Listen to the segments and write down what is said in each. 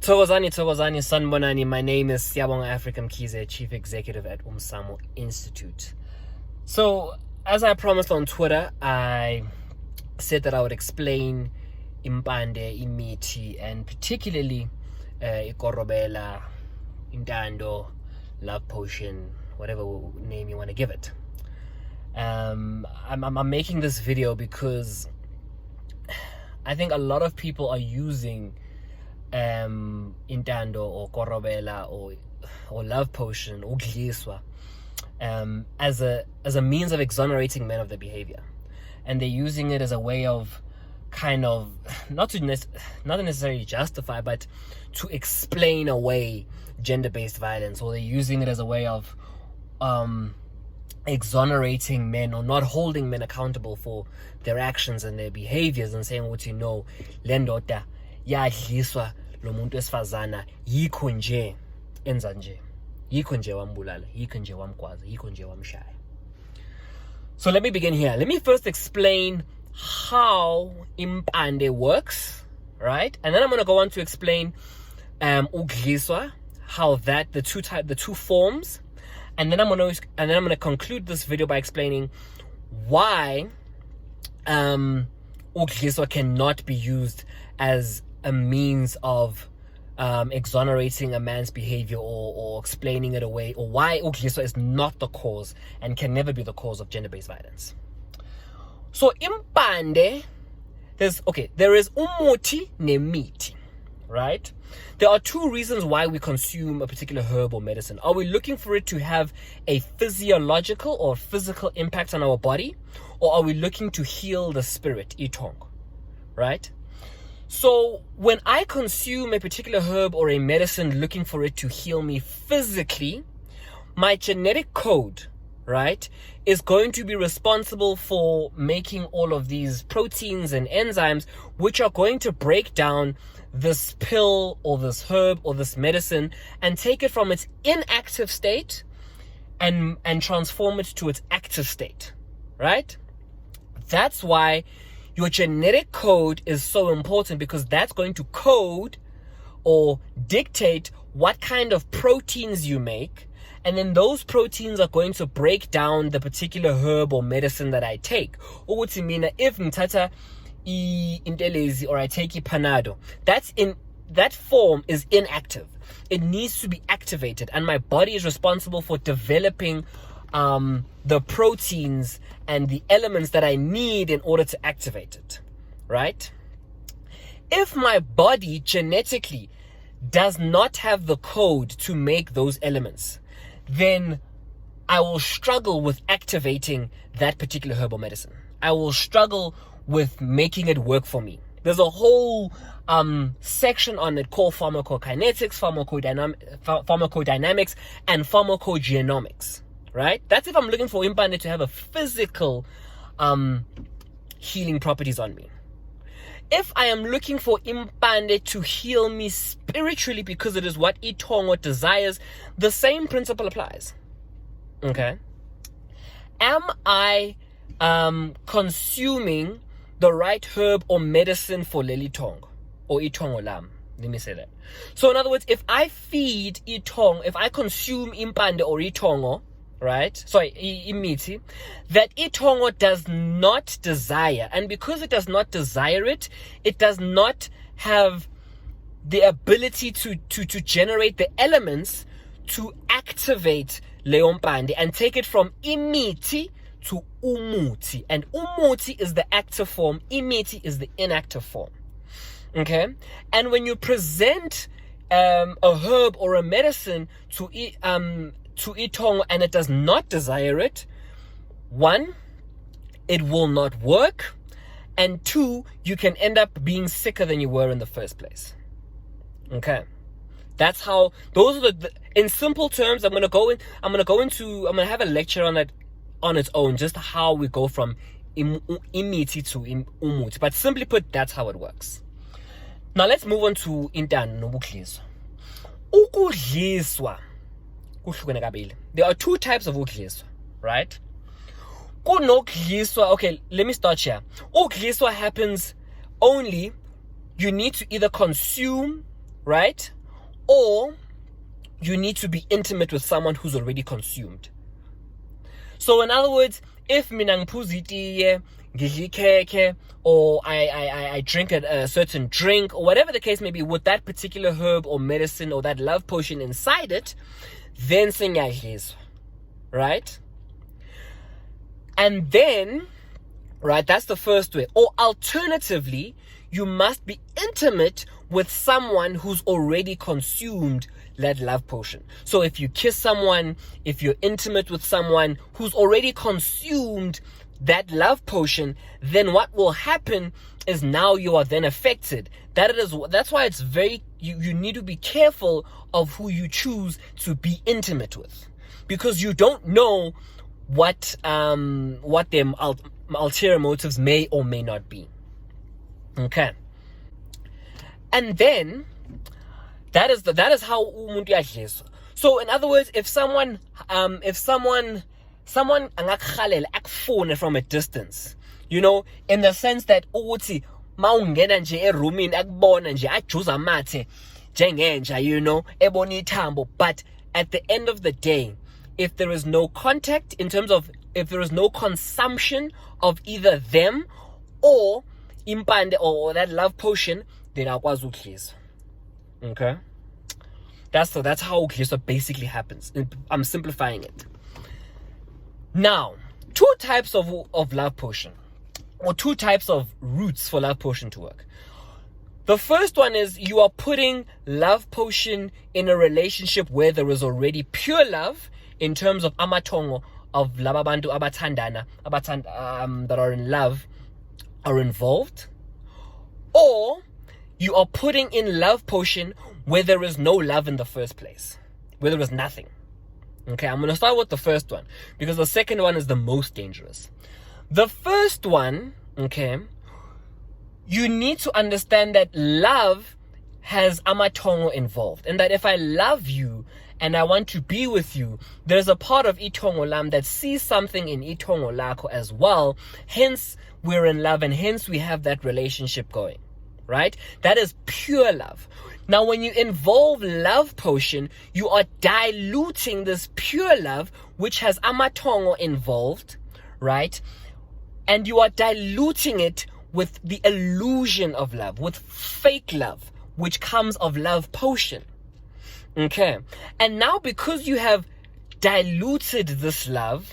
Thokozani, Sanbonani. My name is Siyabonga Mkhize, Chief Executive at Umsamo Institute. So, as I promised on Twitter, I said that I would explain impande, imithi, and particularly ikorobela, intando, love potion, whatever name you want to give it. I'm making this video because I think a lot of people are using intando or korobela or love potion or gliswa as a means of exonerating men of their behavior, and they're using it as a way of kind of not necessarily justify, but to explain away gender-based violence, or they're using it as a way of exonerating men or not holding men accountable for their actions and their behaviors, and saying, what you know, lendoda yadliswa lo muntu esifazana yikho nje enza nje, yikho nje wambulala, yikho nje wamgwaza, yikho nje wamshaya. So let me begin here. Let me first explain how impande works, right? And then I'm going to go on to explain ugliswa, how that the two forms, and then I'm going to conclude this video by explaining why ugliswa cannot be used as a means of exonerating a man's behavior or explaining it away, or why ugliswa is not the cause and can never be the cause of gender-based violence. So impande, there is umuthi nemithi, right? There are two reasons why we consume a particular herb or medicine. Are we looking for it to have a physiological or physical impact on our body, or are we looking to heal the spirit, itong, right? So when I consume a particular herb or a medicine looking for it to heal me physically, my genetic code, right, is going to be responsible for making all of these proteins and enzymes which are going to break down this pill or this herb or this medicine and take it from its inactive state and transform it to its active state, right? That's why your genetic code is so important, because that's going to code or dictate what kind of proteins you make, and then those proteins are going to break down the particular herb or medicine that I take. Ukuthi mina if ngithatha intelezi or I take panado, that form is inactive. It needs to be activated, and my body is responsible for developing the proteins and the elements that I need in order to activate it, right? If my body genetically does not have the code to make those elements, then I will struggle with activating that particular herbal medicine. I will struggle with making it work for me. There's a whole section on it called pharmacokinetics, pharmacodynamics, and pharmacogenomics, right? That's if I'm looking for impande to have a physical healing properties on me. If I am looking for impande to heal me spiritually, because it is what itongo desires, the same principle applies. Okay? Am I consuming the right herb or medicine for lelitong or itongo lam? Let me say that. So in other words, if I feed itong, if I consume impande or itongo, right? Sorry, imithi, that itongo does not desire, and because it does not desire it, it does not have the ability to generate the elements to activate leompande and take it from imithi to umuti. And umuti is the active form, imithi is the inactive form. Okay? And when you present a herb or a medicine to itongo and it does not desire it, one, it will not work, and two, you can end up being sicker than you were in the first place. Okay, that's how. Those are in simple terms. I'm gonna have a lecture on that on its own, just how we go from imithi to umuti. But simply put, that's how it works. Now let's move on to intando nobukliswa. Ukudliswa. There are two types of ugliswa, right? Okay, let me start here. Ugliswa happens only, you need to either consume right? Or you need to be intimate with someone who's already consumed. So in other words, if mina ngiphuza itiye, ngidla ikhekhe, or I drink a certain drink, or whatever the case may be, with that particular herb or medicine or that love potion inside it, then sengiyadliswa, right? And then, right, that's the first way. Or alternatively, you must be intimate with someone who's already consumed that love potion. So if you kiss someone, if you're intimate with someone who's already consumed that love potion, then what will happen is now you are then affected. That's why it's very, you need to be careful of who you choose to be intimate with, because you don't know what their ulterior motives may or may not be. Okay. And then that is how umuntu uyadliswa. So in other words, if someone angakhalela akufune from a distance, you know, in the sense that ukuthi mawungena nje eroomini akubona nje ajuza amathe njengenja, you know, ebona ithambo, but at the end of the day, if there is no contact, in terms of if there is no consumption of either them or impande or that love potion, then akwazi ukudliswa. Okay, that's how ukudliswa basically happens. I'm simplifying it. Now, two types of love potion, or two types of routes for love potion to work. The first one is you are putting love potion in a relationship where there is already pure love, in terms of amatongo of lababantu abathandana that are in love are involved, or you are putting in love potion where there is no love in the first place, where there is nothing. Okay, I'm going to start with the first one, because the second one is the most dangerous. The first one, okay, you need to understand that love has amatongo involved, and that if I love you and I want to be with you, there's a part of itongo lam that sees something in itongo lako as well. Hence, we're in love, and hence we have that relationship going, right? That is pure love. Now, when you involve love potion, you are diluting this pure love, which has amatongo involved, right? And you are diluting it with the illusion of love, with fake love, which comes of love potion. Okay. And now, because you have diluted this love,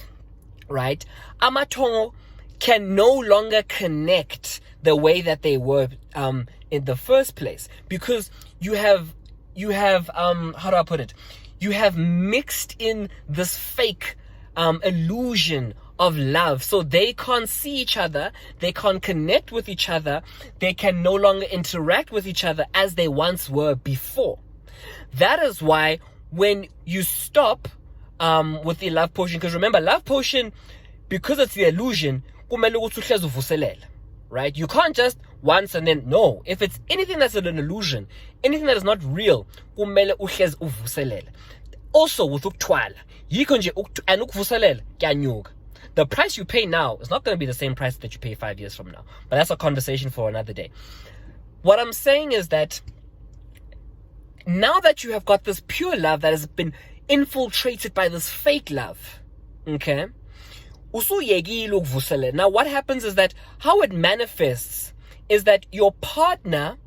right, amatongo can no longer connect the way that they were in the first place, because you have how do I put it? You have mixed in this fake illusion of love, so they can't see each other, they can't connect with each other, they can no longer interact with each other as they once were before. That is why when you stop with the love potion, because remember, love potion, because it's the illusion, right? You can't just once and then, no. If it's anything that's an illusion, anything that is not real, also with uktwala, and ukuvuselela kuyanyuka. The price you pay now is not going to be the same price that you pay 5 years from now, but that's a conversation for another day. What I'm saying is that now that you have got this pure love that has been infiltrated by this fake love, okay, now what happens is that how it manifests is that your partner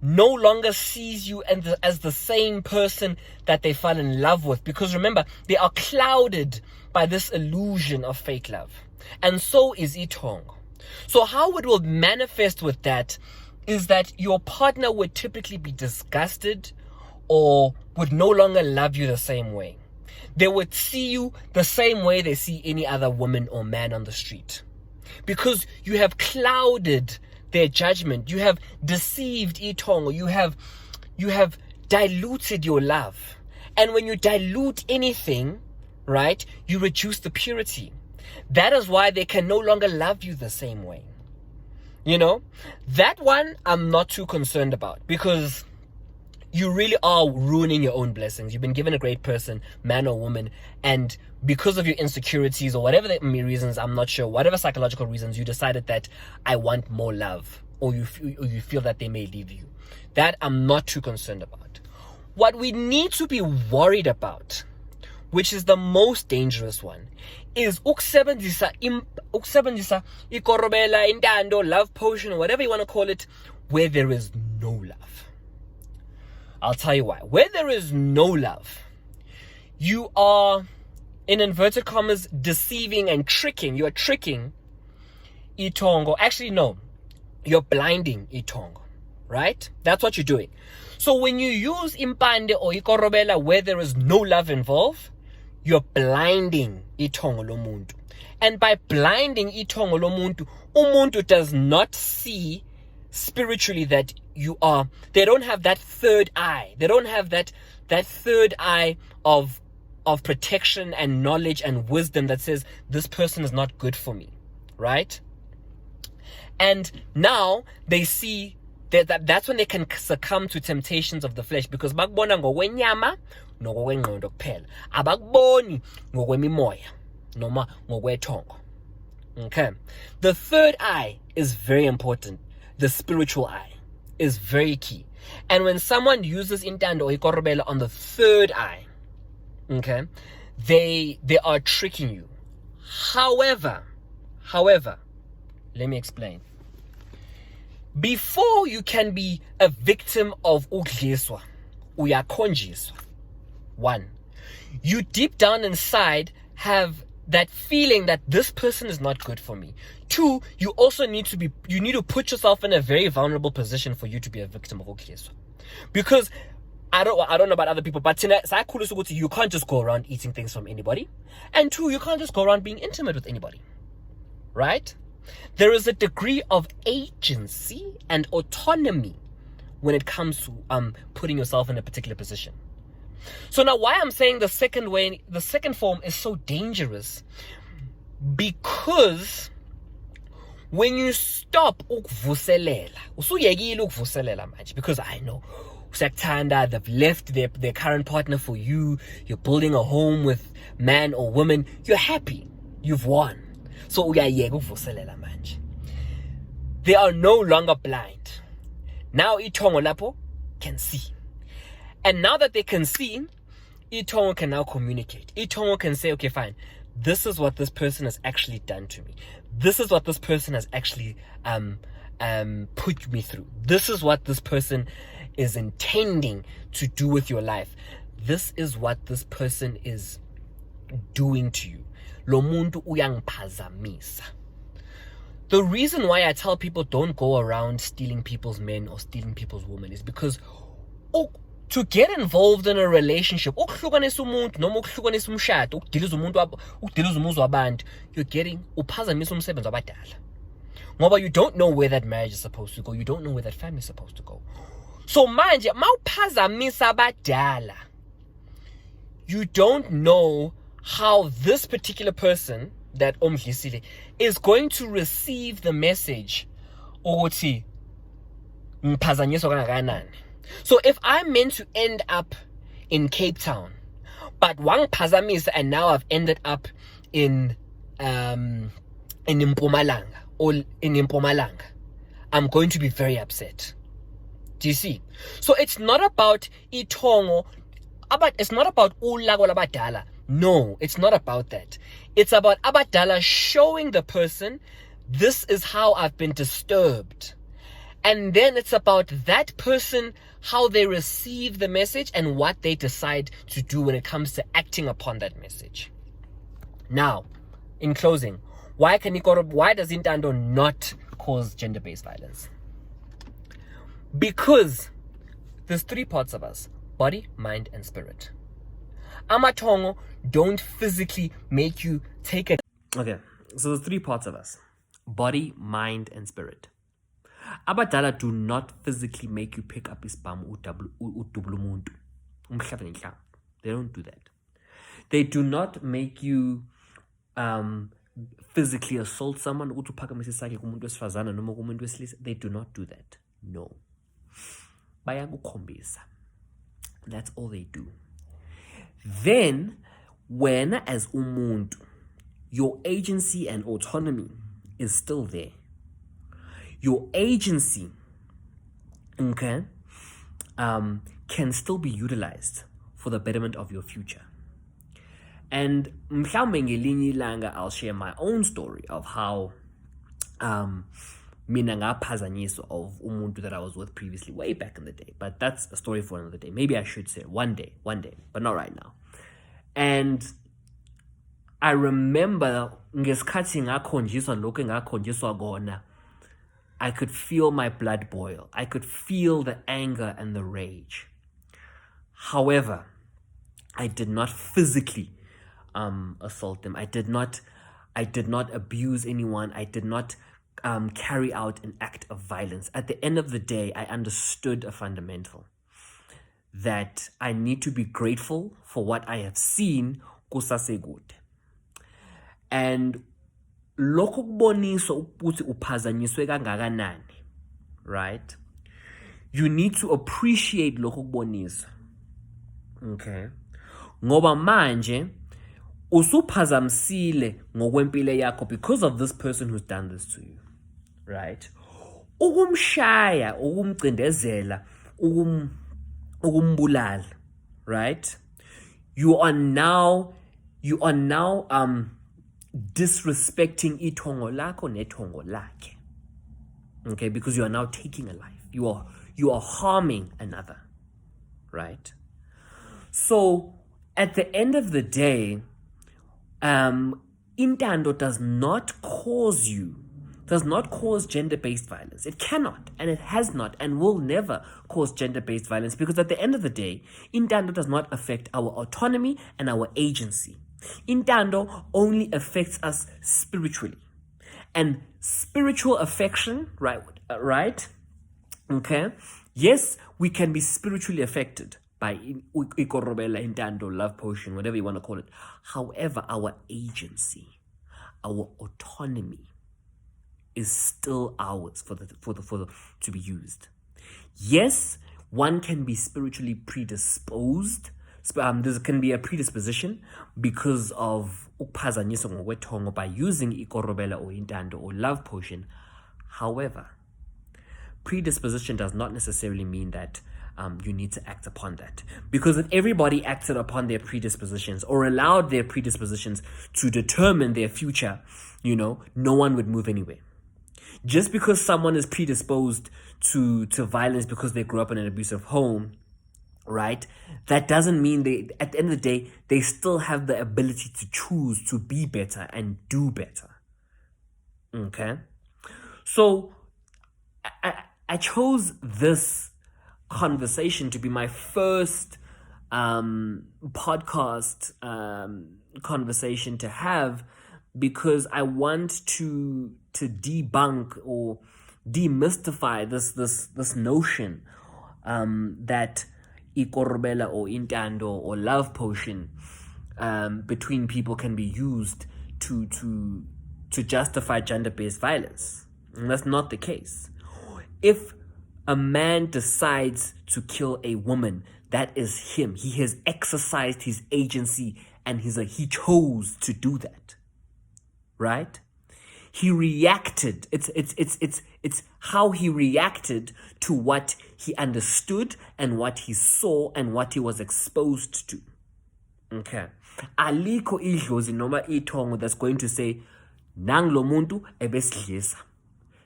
no longer sees you as the same person that they fell in love with, because remember, they are clouded by this illusion of fake love, and so is itongo. So how it will manifest with that is that your partner would typically be disgusted or would no longer love you the same way. They would see you the same way they see any other woman or man on the street, because you have clouded their judgment. You have deceived itongo. You have diluted your love. And when you dilute anything, right, you reduce the purity. That is why they can no longer love you the same way. You know, that one I'm not too concerned about, because you really are ruining your own blessings. You've been given a great person, man or woman, and because of your insecurities or whatever the reasons, I'm not sure, whatever psychological reasons, you decided that I want more love or you feel that they may leave you. That I'm not too concerned about. What we need to be worried about, which is the most dangerous one, is ukusebenzisa ikorobela, intando, love potion, or whatever you want to call it, where there is no love. I'll tell you why. Where there is no love, you are, in inverted commas, deceiving and tricking. You are tricking itongo. Actually, no. You're blinding itongo. Right? That's what you're doing. So when you use impande or ikorobela where there is no love involved, you're blinding itongo lomuntu. And by blinding itongo lomuntu, umuntu does not see spiritually that you are, they don't have that third eye. They don't have that third eye of protection and knowledge and wisdom that says this person is not good for me, right? And now they see that's when they can succumb to temptations of the flesh, because bakubona ngokwenyama nokwengqondo kuphela, abakuboni ngokwemimoya noma ngokwethongo. Okay, the third eye is very important. The spiritual eye is very key. And when someone uses intando or ikorobela on the third eye, okay, they are tricking you. However, let me explain. Before you can be a victim of ukudliswa, uyakhonjiswa. One, you deep down inside have that feeling that this person is not good for me. Two, you also need to put yourself in a very vulnerable position for you to be a victim of ukudliswa. Because I don't know about other people, but you can't just go around eating things from anybody. And two, you can't just go around being intimate with anybody. Right? There is a degree of agency and autonomy when it comes to putting yourself in a particular position. So now why I'm saying the second form is so dangerous, because when you stop ukuvuselela, usuyekile ukuvuselela manje, because I know usakuthanda, they've left their current partner for you, you're building a home with man or woman, you're happy, you've won. So uyayeka ukuvuselela manje. They are no longer blind. Now itongo lapho can see. And now that they can see, itongo can now communicate. Itongo can say, okay, fine, this is what this person has actually done to me. This is what this person has actually put me through. This is what this person is intending to do with your life. This is what this person is doing to you. Lo muntu uyangiphazamisa. The reason why I tell people don't go around stealing people's men or stealing people's women is because to get involved in a relationship, ukuhlukanisa umuntu noma ukuhlukanisa umshado, ukudiliza umuzi wabantu, you're getting uphazamisa umsebenzi wabadala. Ngoba you don't know where that marriage is supposed to go. You don't know where that family is supposed to go. So manje mawuphazamisa abadala, you don't know how this particular person that omdlisile is going to receive the message ukuthi ngiphazanyiswa kangakanani. So if I'm meant to end up in Cape Town, but wangiphazamisa and now I've ended up in Mpumalanga or in Mpumalanga, I'm going to be very upset. Do you see? So it's not about itongo, it's not about ulago labadala. No, it's not about that. It's about abadala showing the person, this is how I've been disturbed. And then it's about that person, how they receive the message and what they decide to do when it comes to acting upon that message. Now, in closing, why does intando not cause gender-based violence? Because there's three parts of us: body, mind, and spirit. Amatongo don't physically make you take a... Okay, so there's three parts of us: body, mind, and spirit. Abadala do not physically make you pick up ispam udublumuntu. They don't do that. They do not make you physically assault someone. They do not do that. No. That's all they do. Then, when as umuntu, your agency and autonomy is still there, your agency, okay, can still be utilized for the betterment of your future. And mhlawumbe ngelinye ilanga I'll share my own story of how mina ngaphazanyiswa of umuntu that I was with previously way back in the day. But that's a story for another day. Maybe I should say one day, but not right now. And I remember ngesikhathi ngakhonjiswa lokho ngakhonjiswa kona, I could feel my blood boil. I could feel the anger and the rage. However, I did not physically assault them. I did not abuse anyone. I did not carry out an act of violence. At the end of the day, I understood a fundamental that I need to be grateful for what I have seen kusasekude. And lokho kubonisa ukuthi uphazanyiswe kangakanani, right? You need to appreciate lokho kubonisa. Okay? Ngoba manje usuphazamisile ngokwempilo yakho because of this person who's done this to you, right? Ukumshaya, ukumcindezela, ukumbulala, right? You are now disrespecting itongo lakho netongo lakhe. Okay, because you are now taking a life. You are harming another, right? So at the end of the day, intando does not cause gender-based violence. It cannot, and it has not, and will never cause gender-based violence, because at the end of the day, intando does not affect our autonomy and our agency. Intando only affects us spiritually. And spiritual affection, right? Okay? Yes, we can be spiritually affected by ikorobela, intando, love potion, whatever you want to call it. However, our agency, our autonomy is still ours to be used. Yes, one can be spiritually predisposed. There can be a predisposition because of ukuphazanyiswa ngokwetongo by using ikorobela or intando or love potion. However, predisposition does not necessarily mean that you need to act upon that. Because if everybody acted upon their predispositions or allowed their predispositions to determine their future, no one would move anywhere. Just because someone is predisposed to violence because they grew up in an abusive home, right? That doesn't mean at the end of the day, they still have the ability to choose to be better and do better. Okay? So I chose this conversation to be my first podcast conversation to have, because I want to debunk or demystify this notion that ikorobela or intando or love potion between people can be used to justify gender-based violence. And that's not the case. If a man decides to kill a woman, that is him. He has exercised his agency and he chose to do that. Right? He reacted. It's how he reacted to what he understood and what he saw and what he was exposed to. Okay. Aliko idlozi noma itongo that's going to say, nang lo muntu ebesidlisa.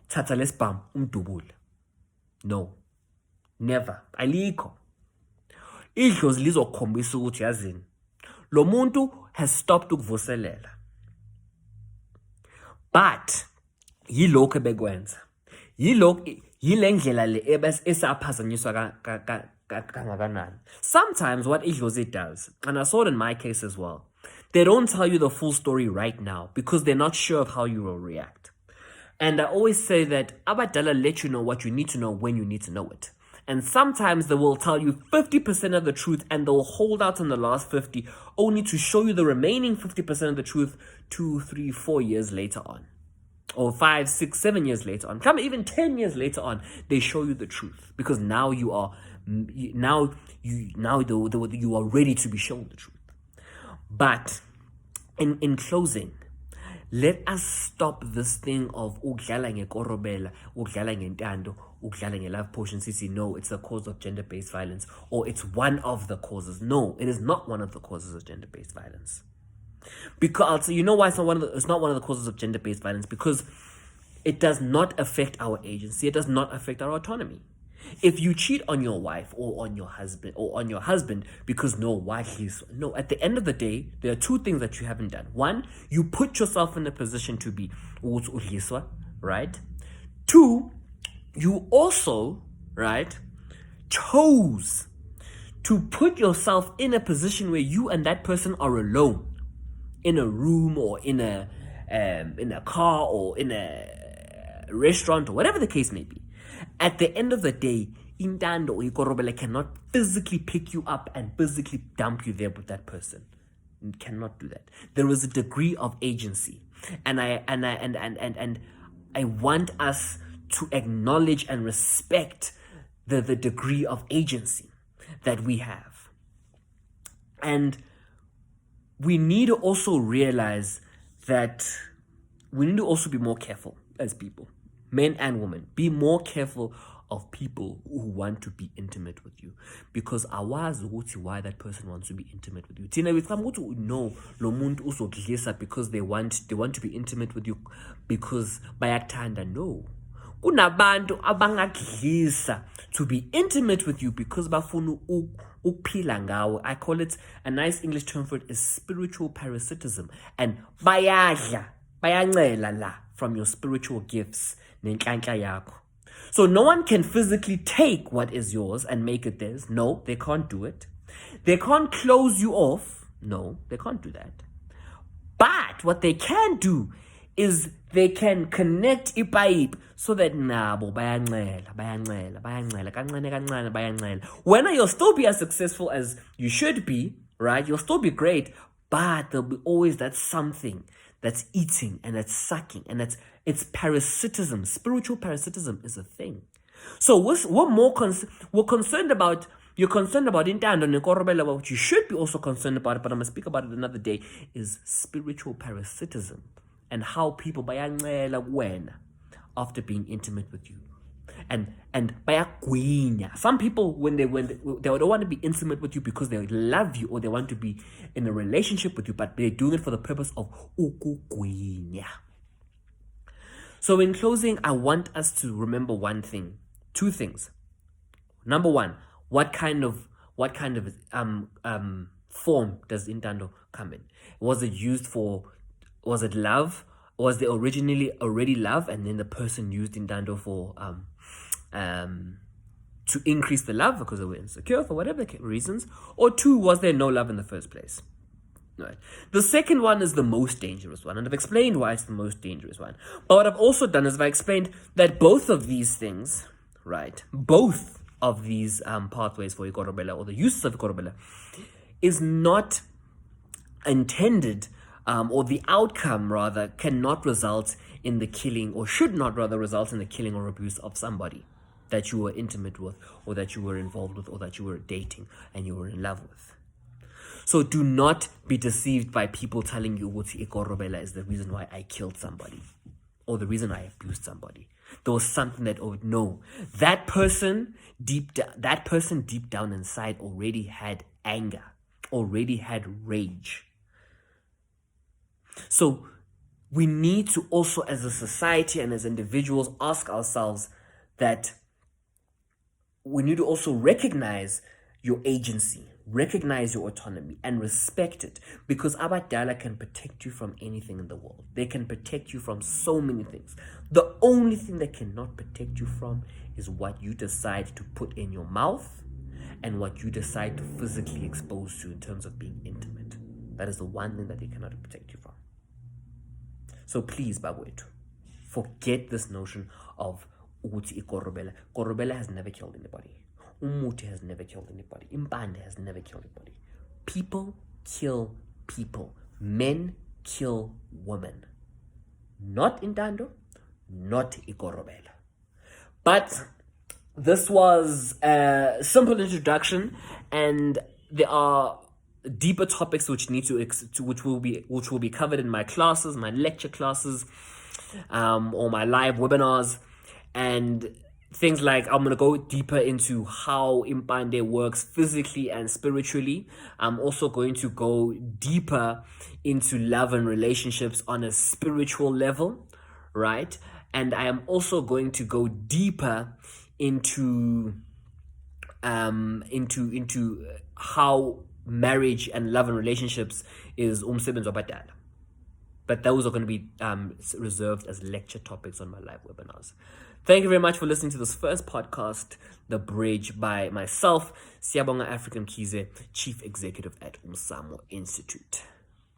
Thatha lesibhamu umdubule. No. Never. Aliko. Idlozi lizokhombisa ukuthi yazini, lo muntu has stopped ukuvuselela. But yilokho ebekwenza. Yile ndlela le esaphazanyiswa kangakanani. Sometimes what idlozi does, and I saw it in my case as well, they don't tell you the full story right now because they're not sure of how you will react. And I always say that abadala let you know what you need to know when you need to know it. And sometimes they will tell you 50% of the truth and they'll hold out on the last 50 only to show you the remaining 50% of the truth 2, 3, 4 years later on. Or 5, 6, 7 years later on. Come even 10 years later on, they show you the truth. Because now you are ready to be shown the truth. But in closing, Let us stop this thing of ukudlala ngekorobela, ukudlala ngentando, ukudlala nge-love potion. Sisi, no, it's the cause of gender-based violence, or it's one of the causes. No, it is not one of the causes of gender-based violence. Because you know why it's not one of the causes of gender-based violence? Because it does not affect our agency. It does not affect our autonomy. If you cheat on your wife or on your husband because why he's no, at the end of the day, there are two things that you haven't done. One, you put yourself in a position to be right? Two, you also, right, chose to put yourself in a position where you and that person are alone in a room or in a car or in a restaurant or whatever the case may be. At the end of the day, intando or ikorobela cannot physically pick you up and physically dump you there with that person. It cannot do that. There is a degree of agency, and I want us to acknowledge and respect the degree of agency that we have. And we need to also realize that we need to also be more careful as people, men and women. Be more careful of people who want to be intimate with you, because awazi ukuthi why that person wants to be intimate with you. Tina, we come to know lo muntu uzodlisa because they want to be intimate with you because bayakuthanda. No, kunabantu abangadlisa to be intimate with you because bafuna ukuphila ngawe. I call it, a nice English term for it is spiritual parasitism, and bayancela la from your spiritual gifts nenhlanhla yakho. So no one can physically take what is yours and make it theirs. No, they can't do it. They can't close you off. No, they can't do that. But what they can do is they can connect ipipe so that nabo bayancela kancane. When you'll still be as successful as you should be, right? You'll still be great, but there'll be always that something that's eating and that's sucking, and it's parasitism. Spiritual parasitism is a thing. So we're concerned about. You're concerned about intando nekorobela, what you should be also concerned about, but I'm gonna speak about it another day, is spiritual parasitism and how people bayancela wena after being intimate with you. And bayagwinya. Some people when they don't want to be intimate with you because they love you or they want to be in a relationship with you, but they're doing it for the purpose of ukugwinya. So in closing, I want us to remember two things. Number one, what kind of form does intando come in? Was it love? Was there originally already love and then the person used intando for to increase the love because they were insecure for whatever reasons? Or two, was there no love in the first place? Right. The second one is the most dangerous one, and I've explained why it's the most dangerous one. But what I've also done is I've explained that both of these things, right, both of these pathways for ikorobela, or the uses of ikorobela, is not intended, or the outcome rather cannot result in the killing, or should not rather result in the killing or abuse of somebody that you were intimate with, or that you were involved with, or that you were dating and you were in love with. So do not be deceived by people telling you ukuthi ikorobela is the reason why I killed somebody or the reason I abused somebody. There was something that, oh no, that person deep down inside already had anger, already had rage. So we need to also, as a society and as individuals, ask ourselves that we need to also recognize your agency, recognize your autonomy, and respect it, because abadala can protect you from anything in the world. They can protect you from so many things. The only thing they cannot protect you from is what you decide to put in your mouth and what you decide to physically expose to in terms of being intimate. That is the one thing that they cannot protect you from. So please, Babwetu, forget this notion of ukuthi ikorobela. Korobela has never killed anybody. Umuti has never killed anybody. Impande has never killed anybody. People kill people. Men kill women. Not intando, not ikorobela. But this was a simple introduction, and there are deeper topics which need which will be covered in my classes, my lecture classes, or my live webinars, and things like I'm going to go deeper into how impande works physically and spiritually. I'm also going to go deeper into love and relationships on a spiritual level, right? And I am also going to go deeper into how marriage and love and relationships is umsebenzi wabadala. But those are going to be reserved as lecture topics on my live webinars. Thank you very much for listening to this first podcast, The Bridge, by myself, Siyabonga Mkhize, Chief Executive at Umsamo Institute.